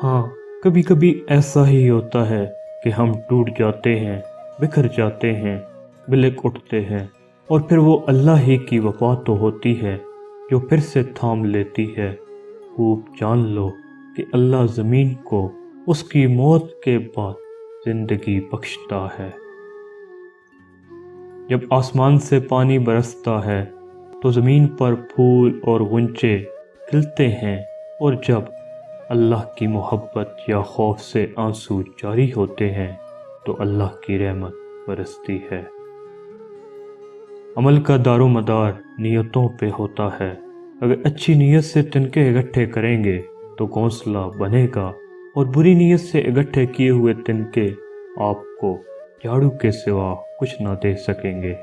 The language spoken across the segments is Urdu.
ہاں، کبھی کبھی ایسا ہی ہوتا ہے کہ ہم ٹوٹ جاتے ہیں، بکھر جاتے ہیں، بلک اٹھتے ہیں، اور پھر وہ اللہ ہی کی وفا تو ہوتی ہے جو پھر سے تھام لیتی ہے۔ خوب جان لو کہ اللہ زمین کو اس کی موت کے بعد زندگی بخشتا ہے۔ جب آسمان سے پانی برستا ہے تو زمین پر پھول اور غنچے کھلتے ہیں، اور جب اللہ کی محبت یا خوف سے آنسو جاری ہوتے ہیں تو اللہ کی رحمت برستی ہے۔ عمل کا دار و مدار نیتوں پہ ہوتا ہے۔ اگر اچھی نیت سے تنکے اکٹھے کریں گے تو گھونسلہ بنے گا، اور بری نیت سے اکٹھے کیے ہوئے تنکے آپ کو جھاڑو کے سوا کچھ نہ دے سکیں گے۔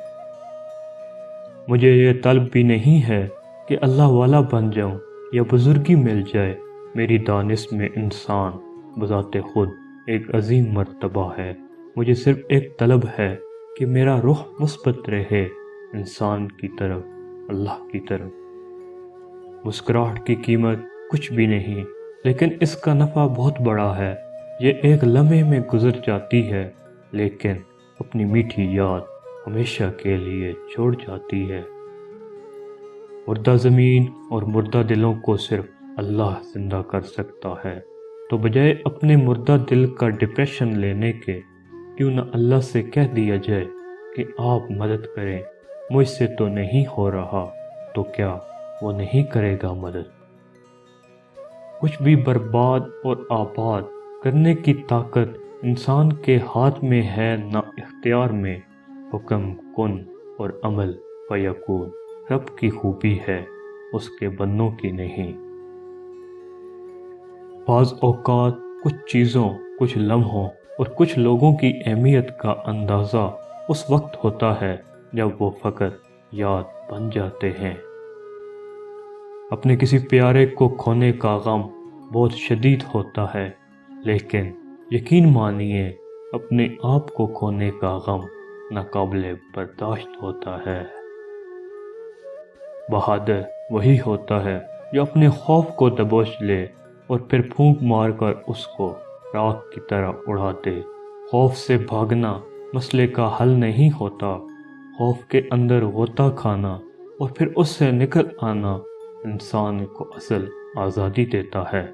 مجھے یہ طلب بھی نہیں ہے کہ اللہ والا بن جاؤں یا بزرگی مل جائے۔ میری دانش میں انسان بذات خود ایک عظیم مرتبہ ہے۔ مجھے صرف ایک طلب ہے کہ میرا رخ مثبت رہے، انسان کی طرف، اللہ کی طرف۔ مسکراہٹ کی قیمت کچھ بھی نہیں، لیکن اس کا نفع بہت بڑا ہے۔ یہ ایک لمحے میں گزر جاتی ہے، لیکن اپنی میٹھی یاد ہمیشہ کے لیے چھوڑ جاتی ہے۔ مردہ زمین اور مردہ دلوں کو صرف اللہ زندہ کر سکتا ہے، تو بجائے اپنے مردہ دل کا ڈپریشن لینے کے، کیوں نہ اللہ سے کہہ دیا جائے کہ آپ مدد کریں، مجھ سے تو نہیں ہو رہا، تو کیا وہ نہیں کرے گا مدد؟ کچھ بھی برباد اور آباد کرنے کی طاقت انسان کے ہاتھ میں ہے، نہ اختیار میں۔ حکم کن اور عمل فیکون رب کی خوبی ہے، اس کے بندوں کی نہیں۔ بعض اوقات کچھ چیزوں، کچھ لمحوں اور کچھ لوگوں کی اہمیت کا اندازہ اس وقت ہوتا ہے جب وہ فقط یاد بن جاتے ہیں۔ اپنے کسی پیارے کو کھونے کا غم بہت شدید ہوتا ہے، لیکن یقین مانیے اپنے آپ کو کھونے کا غم ناقابل برداشت ہوتا ہے۔ بہادر وہی ہوتا ہے جو اپنے خوف کو دبوچ لے اور پھر پھونک مار کر اس کو راکھ کی طرح اڑا دے۔ خوف سے بھاگنا مسئلے کا حل نہیں ہوتا، خوف کے اندر غوطہ کھانا اور پھر اس سے نکل آنا انسان کو اصل آزادی دیتا ہے۔